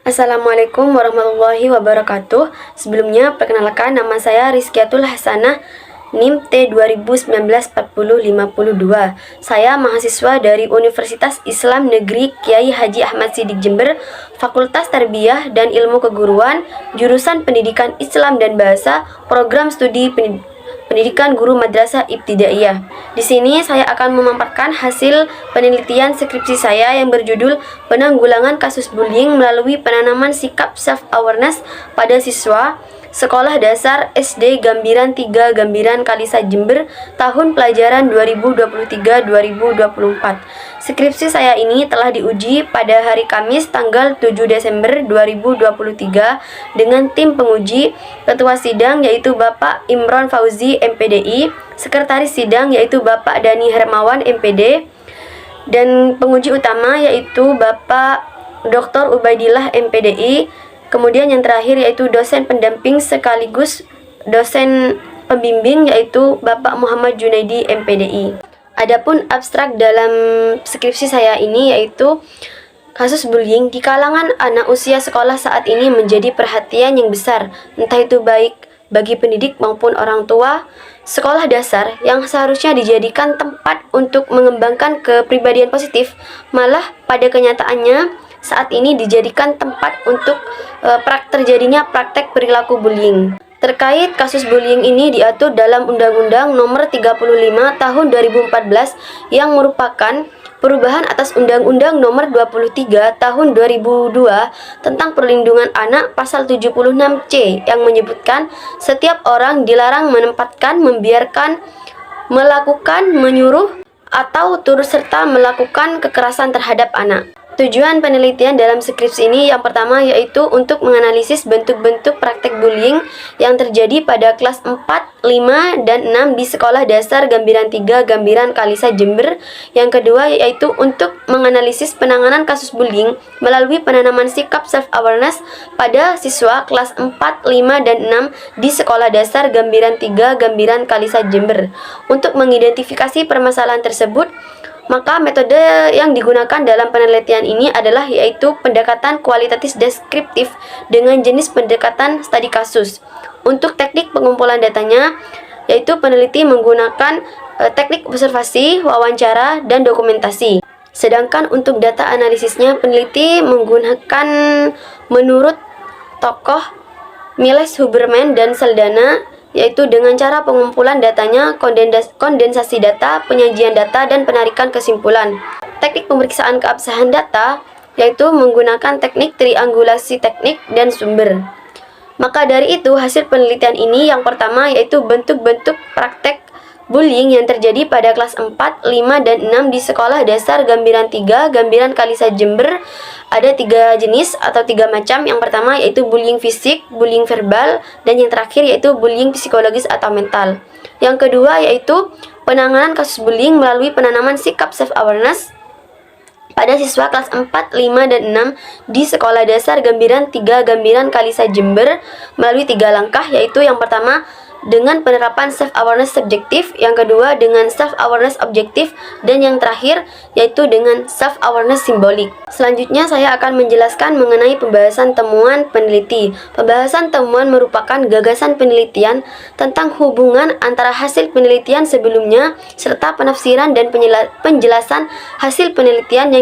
Assalamualaikum warahmatullahi wabarakatuh. Sebelumnya, perkenalkan nama saya Rizkiatul Hasanah, NIM T 20194052. Saya mahasiswa dari Universitas Islam Negeri Kiai Haji Ahmad Siddiq Jember, Fakultas Tarbiyah dan Ilmu Keguruan, jurusan Pendidikan Islam dan Bahasa, Program Studi Pendidikan Guru Madrasah Ibtidaiyah. Di sini saya akan memaparkan hasil penelitian skripsi saya yang berjudul Penanggulangan Kasus Bullying melalui penanaman sikap self-awareness pada siswa Sekolah Dasar SD Gambiran 3 Gambiran Kalisa Jember tahun pelajaran 2023-2024. Skripsi saya ini telah diuji pada hari Kamis tanggal 7 Desember 2023 dengan tim penguji, ketua sidang yaitu Bapak Imron Fauzi MPDI, sekretaris sidang yaitu Bapak Dani Hermawan MPD, dan penguji utama yaitu Bapak Dr. Ubaidillah MPDI. Kemudian yang terakhir yaitu dosen pendamping sekaligus dosen pembimbing yaitu Bapak Muhammad Junaidi MPDI. Adapun abstrak dalam skripsi saya ini yaitu kasus bullying di kalangan anak usia sekolah saat ini menjadi perhatian yang besar, entah itu baik bagi pendidik maupun orang tua. Sekolah dasar yang seharusnya dijadikan tempat untuk mengembangkan kepribadian positif, malah pada kenyataannya saat ini dijadikan tempat untuk terjadinya praktek perilaku bullying. Terkait kasus bullying ini diatur dalam Undang-Undang Nomor 35 Tahun 2014 yang merupakan perubahan atas Undang-Undang Nomor 23 Tahun 2002 tentang Perlindungan Anak Pasal 76C yang menyebutkan setiap orang dilarang menempatkan, membiarkan, melakukan, menyuruh, atau turut serta melakukan kekerasan terhadap anak. Tujuan penelitian dalam skripsi ini yang pertama yaitu untuk menganalisis bentuk-bentuk praktek bullying yang terjadi pada kelas 4, 5, dan 6 di Sekolah Dasar Gambiran 3 Gambiran Kalisa Jember. Yang kedua yaitu untuk menganalisis penanganan kasus bullying melalui penanaman sikap self-awareness pada siswa kelas 4, 5, dan 6 di Sekolah Dasar Gambiran 3 Gambiran Kalisa Jember. Untuk mengidentifikasi permasalahan tersebut, maka metode yang digunakan dalam penelitian ini adalah yaitu pendekatan kualitatif deskriptif dengan jenis pendekatan studi kasus. Untuk teknik pengumpulan datanya, yaitu peneliti menggunakan teknik observasi, wawancara, dan dokumentasi. Sedangkan untuk data analisisnya, peneliti menggunakan menurut tokoh Miles Huberman dan Saldana, yaitu dengan cara pengumpulan datanya, kondensasi data, penyajian data, dan penarikan kesimpulan. Teknik pemeriksaan keabsahan data yaitu menggunakan teknik triangulasi teknik dan sumber. Maka dari itu, hasil penelitian ini yang pertama yaitu bentuk-bentuk praktek bullying yang terjadi pada kelas 4, 5, dan 6 di Sekolah Dasar Gambiran 3 Gambiran Kalisa Jember. Ada 3 jenis atau 3 macam. Yang pertama yaitu bullying fisik, bullying verbal, dan yang terakhir yaitu bullying psikologis atau mental. Yang kedua yaitu penanganan kasus bullying melalui penanaman sikap self-awareness pada siswa kelas 4, 5, dan 6 di Sekolah Dasar Gambiran 3 Gambiran Kalisa Jember melalui 3 langkah, yaitu yang pertama dengan penerapan self-awareness subjektif, yang kedua dengan self-awareness objektif, dan yang terakhir yaitu dengan self-awareness simbolik. Selanjutnya saya akan menjelaskan mengenai pembahasan temuan peneliti. Pembahasan temuan merupakan gagasan penelitian tentang hubungan antara hasil penelitian sebelumnya serta penafsiran dan penjelasan hasil penelitian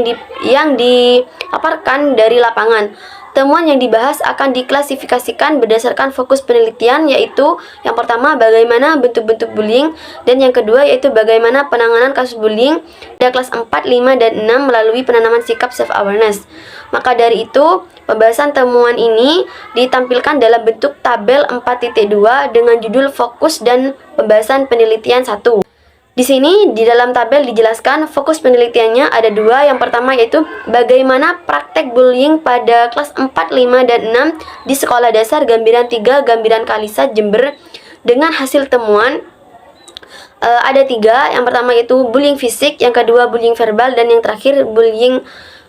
yang dipaparkan dari lapangan. Temuan yang dibahas akan diklasifikasikan berdasarkan fokus penelitian, yaitu yang pertama bagaimana bentuk-bentuk bullying, dan yang kedua yaitu bagaimana penanganan kasus bullying pada kelas 4, 5, dan 6 melalui penanaman sikap self-awareness. Maka dari itu, pembahasan temuan ini ditampilkan dalam bentuk tabel 4.2 dengan judul fokus dan pembahasan penelitian 1. Di sini, di dalam tabel dijelaskan fokus penelitiannya ada 2. Yang pertama yaitu bagaimana praktek bullying pada kelas 4, 5, dan 6 di Sekolah Dasar Gambiran 3 Gambiran Kalisa Jember dengan hasil temuan. Ada 3. Yang pertama yaitu bullying fisik, yang kedua bullying verbal, dan yang terakhir bullying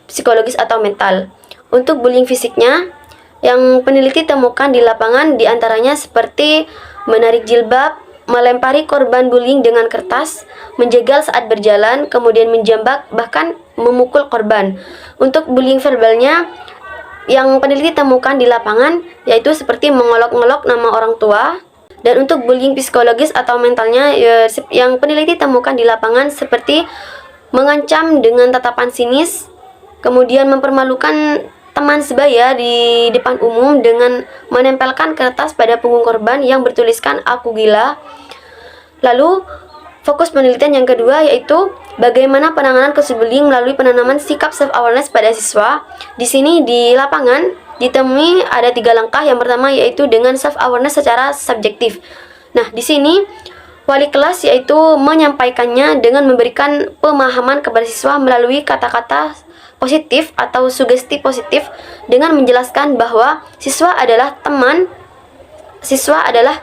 psikologis atau mental. Untuk bullying fisiknya, yang peneliti temukan di lapangan diantaranya seperti menarik jilbab, melempari korban bullying dengan kertas, menjegal saat berjalan, kemudian menjambak, bahkan memukul korban. Untuk bullying verbalnya, yang peneliti temukan di lapangan yaitu seperti mengolok-ngolok nama orang tua. Dan untuk bullying psikologis atau mentalnya yang peneliti temukan di lapangan seperti mengancam dengan tatapan sinis, kemudian mempermalukan teman sebaya di depan umum dengan menempelkan kertas pada punggung korban yang bertuliskan "aku gila". Lalu fokus penelitian yang kedua yaitu bagaimana penanganan kasus bullying melalui penanaman sikap self-awareness pada siswa. Di sini di lapangan ditemui ada 3 langkah. Yang pertama yaitu dengan self-awareness secara subjektif. Nah, di sini wali kelas yaitu menyampaikannya dengan memberikan pemahaman kepada siswa melalui kata-kata positif atau sugesti positif dengan menjelaskan bahwa siswa adalah teman, siswa adalah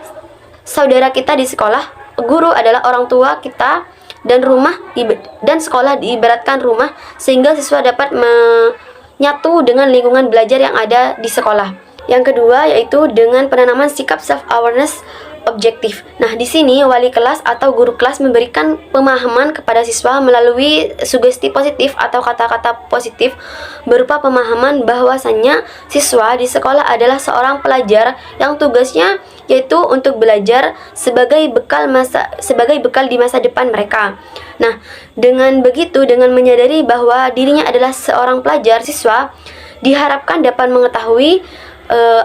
saudara kita di sekolah, guru adalah orang tua kita, dan sekolah diibaratkan rumah sehingga siswa dapat menyatu dengan lingkungan belajar yang ada di sekolah. Yang kedua yaitu dengan penanaman sikap self-awareness objektif. Nah, di sini wali kelas atau guru kelas memberikan pemahaman kepada siswa melalui sugesti positif atau kata-kata positif berupa pemahaman bahwasannya siswa di sekolah adalah seorang pelajar yang tugasnya yaitu untuk belajar sebagai bekal di masa depan mereka. Nah, dengan begitu, dengan menyadari bahwa dirinya adalah seorang pelajar, siswa diharapkan dapat mengetahui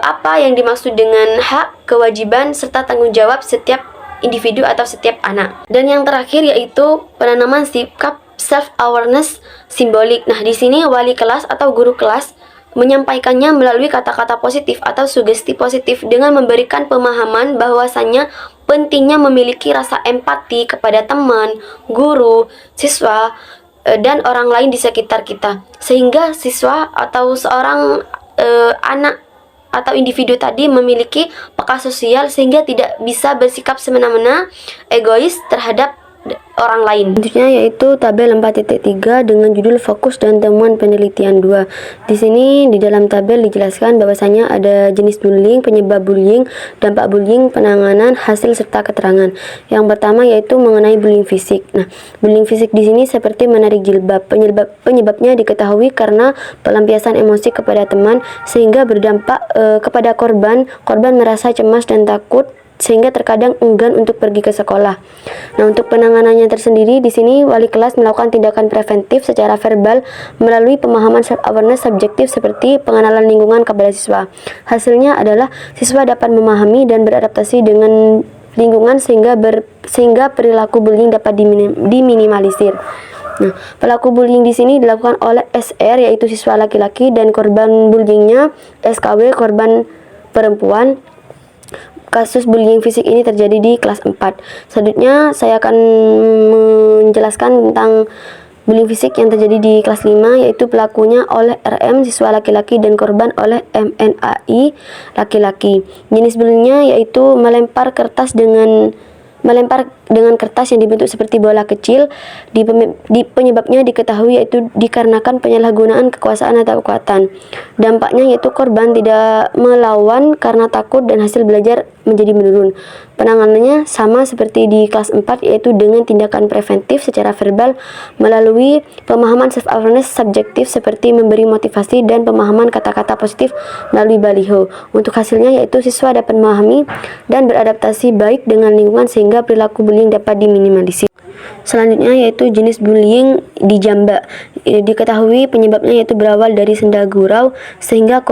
apa yang dimaksud dengan hak, kewajiban, serta tanggung jawab setiap individu atau setiap anak. Dan yang terakhir yaitu penanaman sikap self-awareness simbolik. Nah, di sini wali kelas atau guru kelas menyampaikannya melalui kata-kata positif atau sugesti positif dengan memberikan pemahaman bahwasannya pentingnya memiliki rasa empati kepada teman, guru, siswa, dan orang lain di sekitar kita. Sehingga siswa atau seorang anak atau individu tadi memiliki peka sosial sehingga tidak bisa bersikap semena-mena egois terhadap orang lain. Selanjutnya yaitu tabel 4.3 dengan judul fokus dan temuan penelitian 2. Di sini di dalam tabel dijelaskan bahwasanya ada jenis bullying, penyebab bullying, dampak bullying, penanganan, hasil serta keterangan. Yang pertama yaitu mengenai bullying fisik. Nah, bullying fisik di sini seperti menarik jilbab. Penyebabnya diketahui karena pelampiasan emosi kepada teman sehingga berdampak kepada korban. Korban merasa cemas dan takut sehingga terkadang enggan untuk pergi ke sekolah. Nah, untuk penanganannya tersendiri di sini wali kelas melakukan tindakan preventif secara verbal melalui pemahaman self-awareness subjektif seperti pengenalan lingkungan kepada siswa. Hasilnya adalah siswa dapat memahami dan beradaptasi dengan lingkungan sehingga perilaku bullying dapat diminimalisir. Nah, pelaku bullying di sini dilakukan oleh SR yaitu siswa laki-laki dan korban bullyingnya SKW korban perempuan. Kasus bullying fisik ini terjadi di kelas 4. Selanjutnya saya akan menjelaskan tentang bullying fisik yang terjadi di kelas 5 yaitu pelakunya oleh RM siswa laki-laki dan korban oleh MNAI laki-laki. Jenis bullyingnya yaitu melempar dengan kertas yang dibentuk seperti bola kecil. Penyebabnya diketahui yaitu dikarenakan penyalahgunaan kekuasaan atau kekuatan. Dampaknya yaitu korban tidak melawan karena takut dan hasil belajar menjadi menurun. Penanganannya sama seperti di kelas 4 yaitu dengan tindakan preventif secara verbal melalui pemahaman self-awareness subjektif seperti memberi motivasi dan pemahaman kata-kata positif melalui baliho. Untuk hasilnya yaitu siswa dapat memahami dan beradaptasi baik dengan lingkungan sehingga perilaku bullying dapat diminimalisir. Selanjutnya yaitu jenis bullying di jamba. Diketahui penyebabnya yaitu berawal dari senda gurau sehingga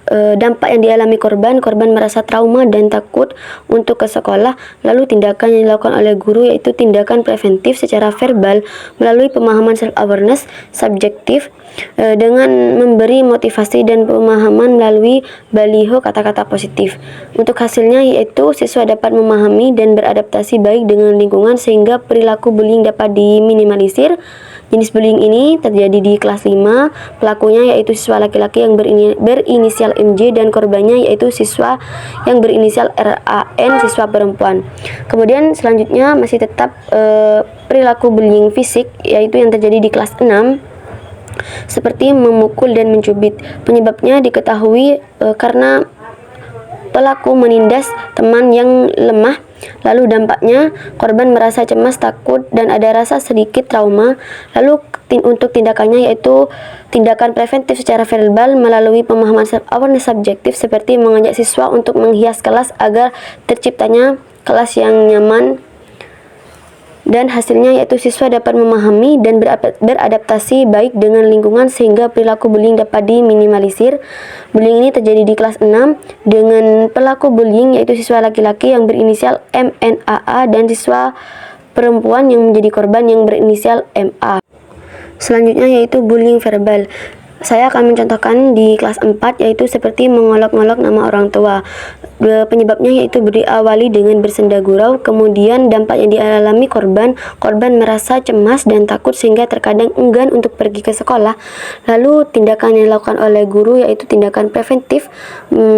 dampak yang dialami korban merasa trauma dan takut untuk ke sekolah. Lalu tindakan yang dilakukan oleh guru yaitu tindakan preventif secara verbal melalui pemahaman self-awareness subjektif dengan memberi motivasi dan pemahaman melalui baliho kata-kata positif. Untuk hasilnya yaitu siswa dapat memahami dan beradaptasi baik dengan lingkungan sehingga perilaku bullying dapat diminimalisir. Jenis bullying ini terjadi di kelas 5. Pelakunya yaitu siswa laki-laki yang berinisial MJ dan korbannya yaitu siswa yang berinisial RAN, siswa perempuan. Kemudian selanjutnya masih tetap perilaku bullying fisik yaitu yang terjadi di kelas 6 seperti memukul dan mencubit. Penyebabnya diketahui karena pelaku menindas teman yang lemah Lalu dampaknya korban merasa cemas, takut, dan ada rasa sedikit trauma. Lalu untuk tindakannya yaitu tindakan preventif secara verbal melalui pemahaman self-awareness subjektif seperti mengajak siswa untuk menghias kelas agar terciptanya kelas yang nyaman, dan hasilnya yaitu siswa dapat memahami dan beradaptasi baik dengan lingkungan sehingga perilaku bullying dapat diminimalisir. Bullying ini terjadi di kelas 6 dengan pelaku bullying yaitu siswa laki-laki yang berinisial MNAA dan siswa perempuan yang menjadi korban yang berinisial MA. Selanjutnya yaitu bullying verbal. Saya akan mencontohkan di kelas 4 yaitu seperti mengolok-olok nama orang tua. Penyebabnya yaitu diawali dengan bersenda gurau, kemudian dampak yang dialami korban merasa cemas dan takut sehingga terkadang enggan untuk pergi ke sekolah. Lalu tindakan yang dilakukan oleh guru yaitu tindakan preventif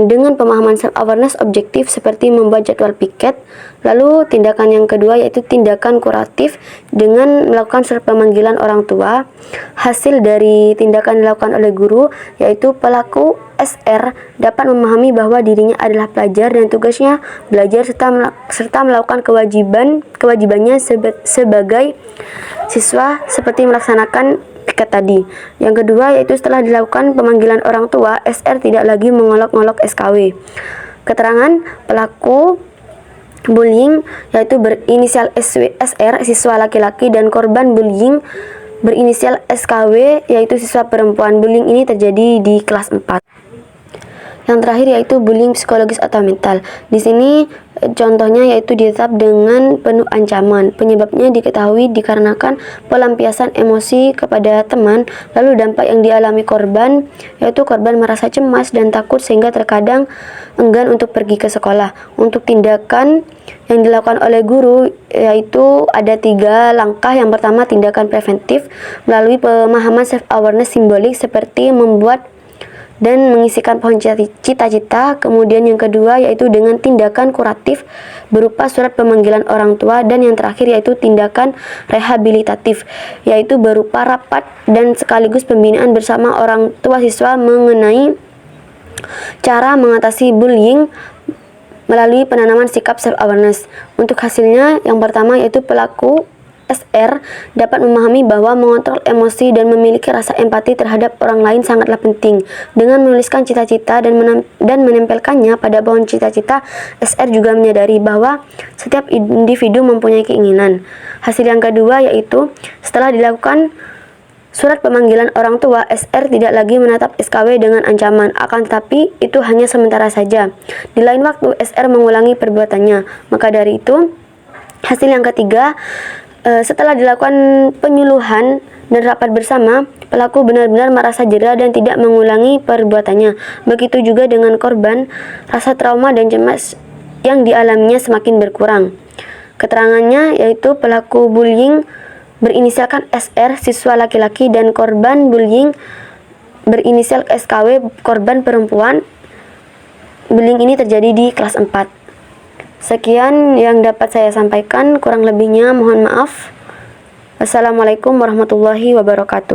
dengan pemahaman self-awareness objektif seperti membuat jadwal piket. Lalu tindakan yang kedua yaitu tindakan kuratif dengan melakukan surat pemanggilan orang tua. Hasil dari tindakan dilakukan oleh guru yaitu pelaku SR dapat memahami bahwa dirinya adalah pelajar dan tugasnya belajar serta melakukan kewajibannya sebagai siswa seperti melaksanakan piket tadi. Yang kedua yaitu setelah dilakukan pemanggilan orang tua, SR tidak lagi mengolok-olok SKW. Keterangan pelaku bullying yaitu berinisial SR siswa laki-laki dan korban bullying berinisial SKW yaitu siswa perempuan. Bullying ini terjadi di kelas 4. Yang terakhir yaitu bullying psikologis atau mental. Di sini contohnya yaitu ditetap dengan penuh ancaman. Penyebabnya diketahui dikarenakan pelampiasan emosi kepada teman. Lalu dampak yang dialami korban yaitu korban merasa cemas dan takut sehingga terkadang enggan untuk pergi ke sekolah. Untuk tindakan yang dilakukan oleh guru yaitu ada 3 langkah. Yang pertama tindakan preventif melalui pemahaman self-awareness simbolik seperti membuat dan mengisikan pohon cita-cita. Kemudian yang kedua yaitu dengan tindakan kuratif berupa surat pemanggilan orang tua, dan yang terakhir yaitu tindakan rehabilitatif yaitu berupa rapat dan sekaligus pembinaan bersama orang tua siswa mengenai cara mengatasi bullying melalui penanaman sikap self-awareness. Untuk hasilnya yang pertama yaitu pelaku SR dapat memahami bahwa mengontrol emosi dan memiliki rasa empati terhadap orang lain sangatlah penting. Dengan menuliskan cita-cita dan menempelkannya pada pohon cita-cita, SR juga menyadari bahwa setiap individu mempunyai keinginan. Hasil yang kedua yaitu setelah dilakukan surat pemanggilan orang tua, SR tidak lagi menatap SKW dengan ancaman, akan tetapi itu hanya sementara saja. Di lain waktu SR mengulangi perbuatannya. Maka dari itu, hasil yang ketiga, setelah dilakukan penyuluhan dan rapat bersama, pelaku benar-benar merasa jera dan tidak mengulangi perbuatannya. Begitu juga dengan korban, rasa trauma dan cemas yang dialaminya semakin berkurang. Keterangannya yaitu pelaku bullying berinisialkan SR siswa laki-laki dan korban bullying berinisial SKW korban perempuan. Bullying ini terjadi di kelas 4. Sekian yang dapat saya sampaikan, kurang lebihnya mohon maaf. Wassalamualaikum warahmatullahi wabarakatuh.